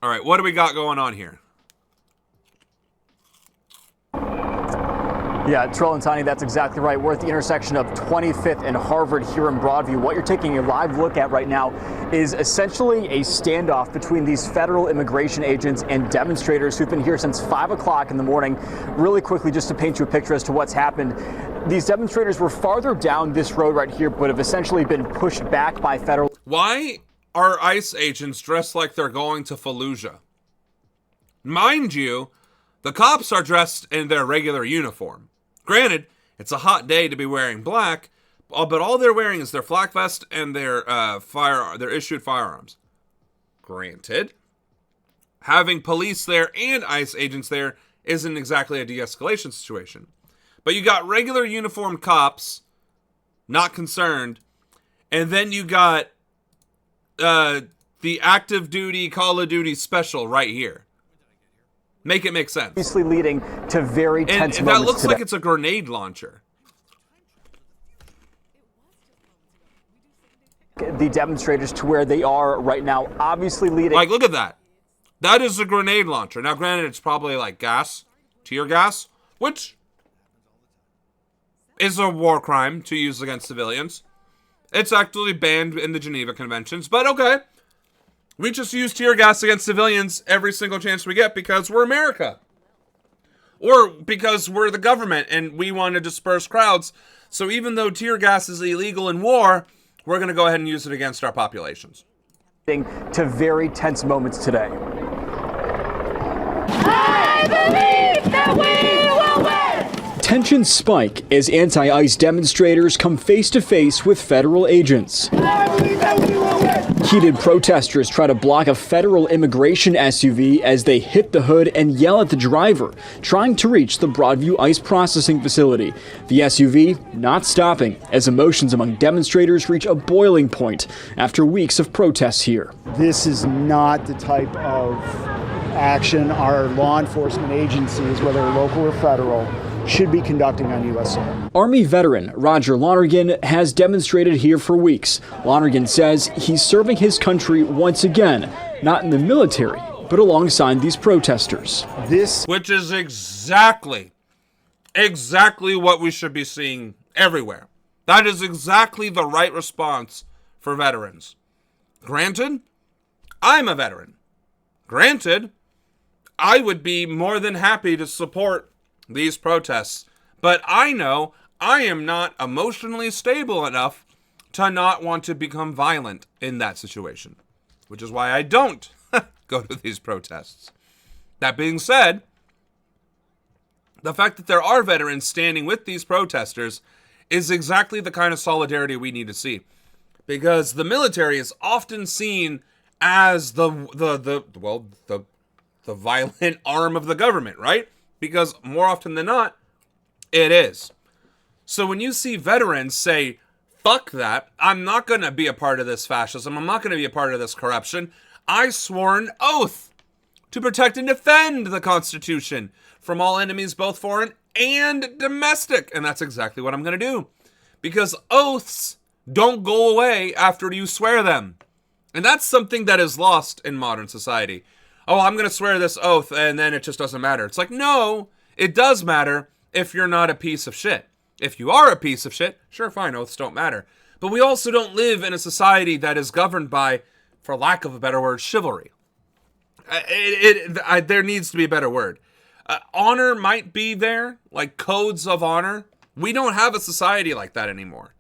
All right, what do we got going on here? Yeah, Terrell and Tani, that's exactly right. We're at the intersection of 25th and Harvard here in Broadview. What you're taking a live look at right now is essentially a standoff between these federal immigration agents and demonstrators who've been here since 5 o'clock in the morning. Really quickly, just to paint you a picture as to what's happened. These demonstrators were farther down this road right here, but have essentially been pushed back by federal. Why are ICE agents dressed like they're going to Fallujah? Mind you, the cops are dressed in their regular uniform. Granted, it's a hot day to be wearing black, but all they're wearing is their flak vest and their their issued firearms. Granted, having police there and ICE agents there isn't exactly a de-escalation situation. But you got regular uniformed cops, not concerned, and then you got the active duty Call of Duty special right here. Make it make sense. Obviously leading to very tense and moments that looks today. like it's a grenade launcher. The demonstrators to where they are right now, obviously leading. Like, look at that. That is a grenade launcher. Now, granted, it's probably like gas, tear gas, which is a war crime to use against civilians. It's actually banned in the Geneva Conventions, but okay. We just use tear gas against civilians every single chance we get because we're America. Or because we're the government and we want to disperse crowds. So even though tear gas is illegal in war, we're going to go ahead and use it against our populations. To very tense moments today. I believe that we will win! Tensions spike as anti-ICE demonstrators come face to face with federal agents. I believe that we will win! Heated protesters try to block a federal immigration SUV as they hit the hood and yell at the driver, trying to reach the Broadview ICE processing facility. The SUV not stopping as emotions among demonstrators reach a boiling point after weeks of protests here. This is not the type of action our law enforcement agencies, whether local or federal, should be conducting on U.S. soil. Army veteran Roger Lonergan has demonstrated here for weeks. Lonergan says he's serving his country once again, not in the military, but alongside these protesters. Which is exactly what we should be seeing everywhere. That is exactly the right response for veterans. Granted, I'm a veteran. Granted, I would be more than happy to support these protests, but I know I am not emotionally stable enough to not want to become violent in that situation, which is why I don't go to these protests. That being said, the fact that there are veterans standing with these protesters is exactly the kind of solidarity we need to see, because the military is often seen as the violent arm of the government, right? Because more often than not, it is. So when you see veterans say, fuck that, I'm not going to be a part of this fascism, I'm not going to be a part of this corruption, I swore an oath to protect and defend the Constitution from all enemies, both foreign and domestic. And that's exactly what I'm going to do. Because oaths don't go away after you swear them. And that's something that is lost in modern society. Oh, I'm going to swear this oath and then it just doesn't matter. It's like, no, it does matter if you're not a piece of shit. If you are a piece of shit, sure, fine, oaths don't matter. But we also don't live in a society that is governed by, for lack of a better word, chivalry. There needs to be a better word. Honor might be there, like codes of honor. We don't have a society like that anymore.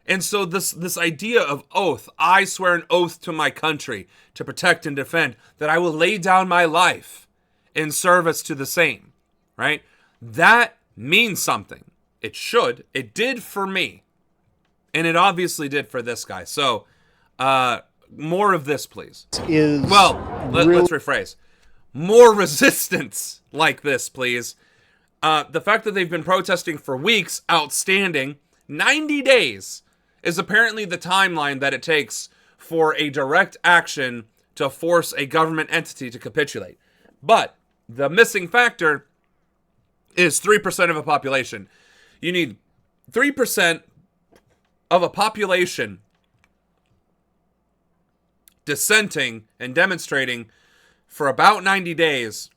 And so this idea of oath, I swear an oath to my country to protect and defend, that I will lay down my life in service to the same, right? That means something. It should. It did for me. And it obviously did for this guy. So, more of this, please. Let's rephrase. More resistance like this, please. The fact that they've been protesting for weeks, outstanding. 90 days is apparently the timeline that it takes for a direct action to force a government entity to capitulate. But the missing factor is 3% of a population. You need 3% of a population dissenting and demonstrating for about 90 days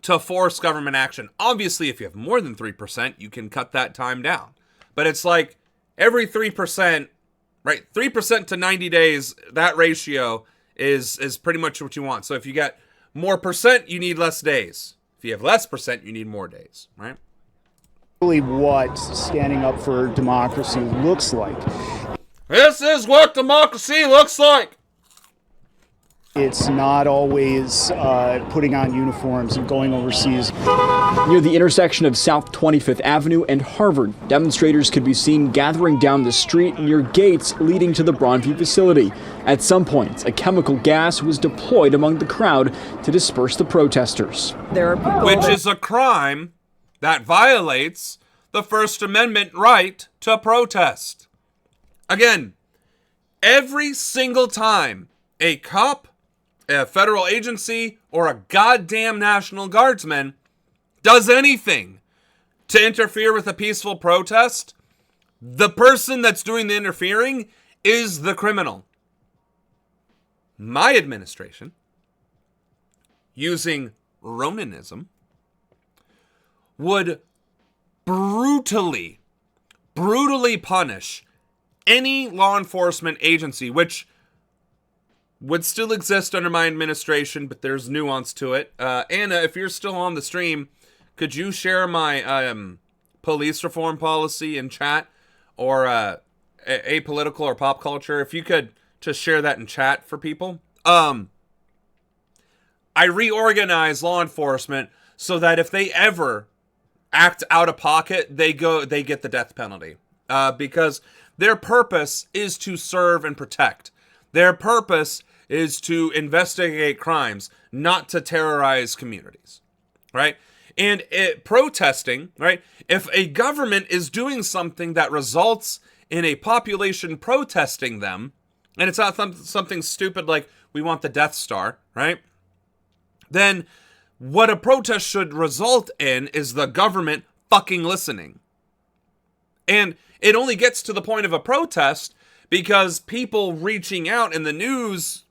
to force government action. Obviously, if you have more than 3%, you can cut that time down. But it's like every 3%, right? 3% to 90 days, that ratio is pretty much what you want. So if you get more percent, you need less days. If you have less percent, you need more days, right? Really what standing up for democracy looks like. This is what democracy looks like. It's not always putting on uniforms and going overseas. Near the intersection of South 25th Avenue and Harvard, demonstrators could be seen gathering down the street near gates leading to the Broadview facility. At some points, a chemical gas was deployed among the crowd to disperse the protesters. There are people Which is a crime that violates the First Amendment right to protest. Again, every single time a cop, a federal agency, or a goddamn National Guardsman does anything to interfere with a peaceful protest, the person that's doing the interfering is the criminal. My administration, using Ronanism, would brutally punish any law enforcement agency, which would still exist under my administration, but there's nuance to it. Anna, if you're still on the stream, could you share my police reform policy in chat, or apolitical or pop culture? If you could just share that in chat for people. I reorganize law enforcement so that if they ever act out of pocket, they get the death penalty. Because their purpose is to serve and protect. Their purpose is to investigate crimes, not to terrorize communities, right? And protesting, right? If a government is doing something that results in a population protesting them, and it's not something stupid like we want the Death Star, right? Then what a protest should result in is the government fucking listening. And it only gets to the point of a protest because people reaching out in the news,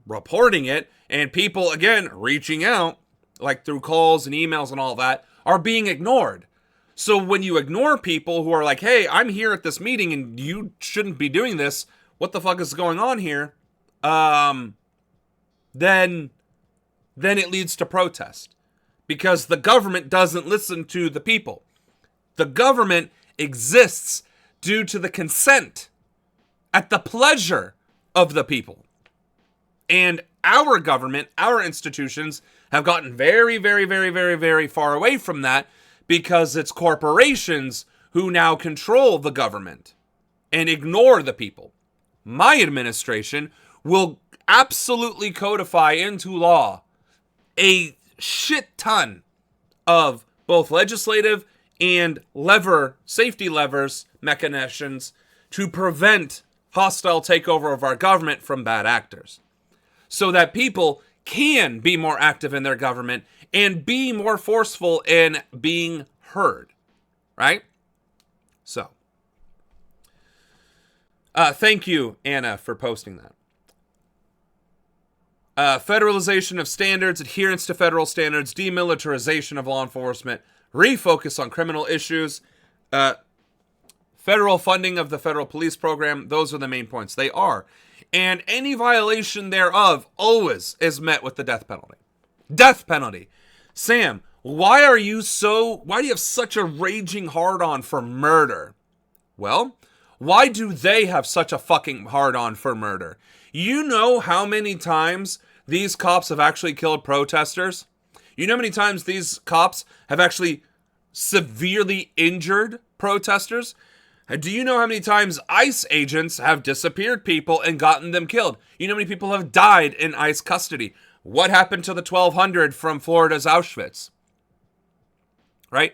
reporting it, and people, again, reaching out, like through calls and emails and all that, are being ignored. So when you ignore people who are like, hey, I'm here at this meeting and you shouldn't be doing this, what the fuck is going on here? Then it leads to protest. Because the government doesn't listen to the people. The government exists due to the consent, at the pleasure of the people. And our government, our institutions, have gotten very, very, very, very, very far away from that because it's corporations who now control the government and ignore the people. My administration will absolutely codify into law a shit ton of both legislative and safety levers mechanisms to prevent hostile takeover of our government from bad actors, so that people can be more active in their government and be more forceful in being heard, right? So, thank you, Anna, for posting that. Federalization of standards, adherence to federal standards, demilitarization of law enforcement, refocus on criminal issues, federal funding of the federal police program. Those are the main points. They are. And any violation thereof always is met with the death penalty. Death penalty. Sam, why do you have such a raging hard-on for murder? Well, why do they have such a fucking hard-on for murder? You know how many times these cops have actually killed protesters? You know how many times these cops have actually severely injured protesters? Do you know how many times ICE agents have disappeared people and gotten them killed? You know how many people have died in ICE custody? What happened to the 1,200 from Florida's Auschwitz? Right?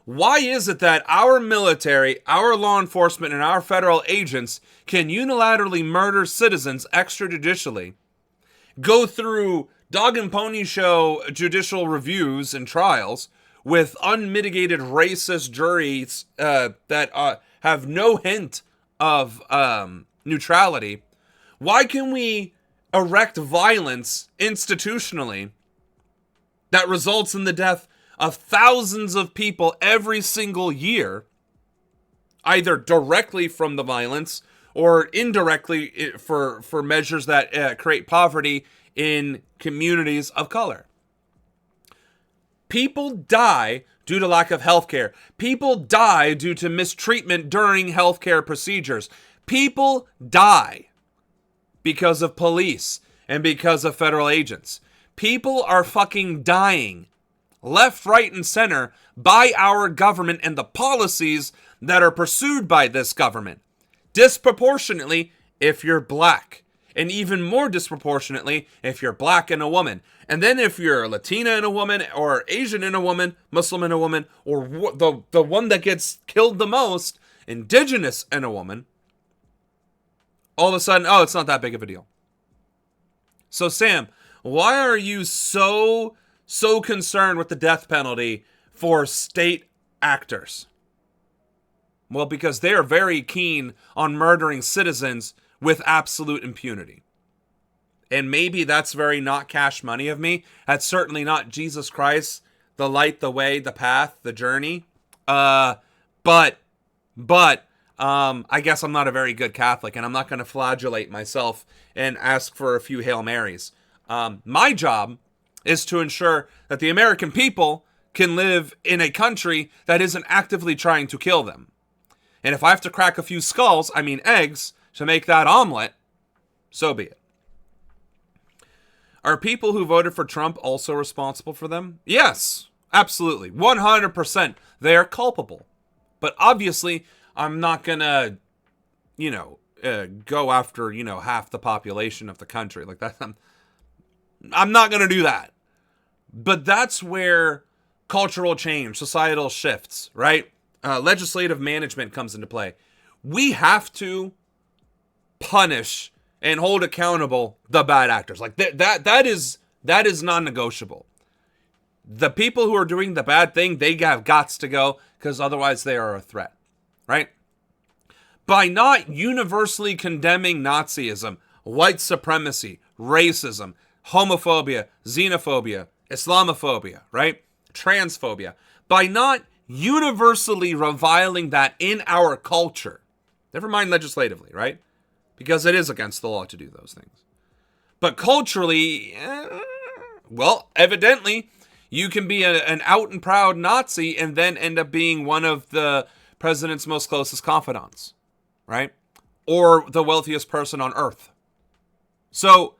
Why is it that our military, our law enforcement, and our federal agents can unilaterally murder citizens extrajudicially, go through dog and pony show judicial reviews and trials with unmitigated racist juries that have no hint of neutrality? Why can we erect violence institutionally that results in the death of thousands of people every single year, either directly from the violence or indirectly for measures that create poverty in communities of color. People die due to lack of healthcare. People die due to mistreatment during healthcare procedures. People die because of police and because of federal agents. People are fucking dying left, right, and center by our government and the policies that are pursued by this government. Disproportionately if you're black, and even more disproportionately if you're black and a woman. And then if you're Latina and a woman, or Asian and a woman, Muslim and a woman, or the one that gets killed the most, indigenous and a woman, all of a sudden, oh, it's not that big of a deal. So Sam, why are you so concerned with the death penalty for state actors? Well, because they are very keen on murdering citizens with absolute impunity. And maybe that's very not cash money of me. That's certainly not Jesus Christ, the light, the way, the path, the journey. But I guess I'm not a very good Catholic, and I'm not going to flagellate myself and ask for a few Hail Marys. My job is to ensure that the American people can live in a country that isn't actively trying to kill them. And if I have to crack a few skulls, I mean eggs, to make that omelet, so be it. Are people who voted for Trump also responsible for them? Yes, absolutely. 100%. They are culpable. But obviously, I'm not going to, go after, half the population of the country. Like that. I'm not going to do that. But that's where cultural change, societal shifts, right? Legislative management comes into play. We have to punish and hold accountable the bad actors. Like that is non-negotiable. The people who are doing the bad thing, they have gots to go, because otherwise they are a threat, right? By not universally condemning Nazism, white supremacy, racism, homophobia, xenophobia, Islamophobia, right? Transphobia. By not universally reviling that in our culture, never mind legislatively, right? Because it is against the law to do those things. But culturally, well, evidently, you can be an out and proud Nazi and then end up being one of the president's most closest confidants, right? Or the wealthiest person on earth. So,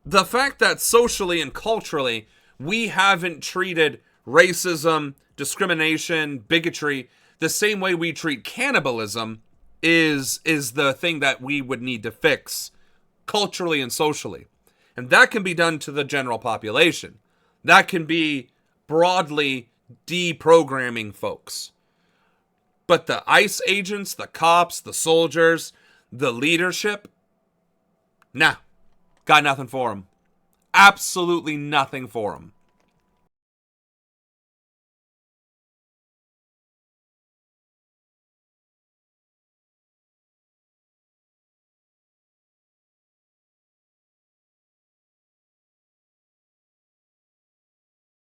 the fact that socially and culturally, we haven't treated racism, discrimination, bigotry the same way we treat cannibalism is the thing that we would need to fix culturally and socially. And that can be done to the general population. That can be broadly deprogramming folks. But the ICE agents, the cops, the soldiers, the leadership, nah, got nothing for them. Absolutely nothing for them.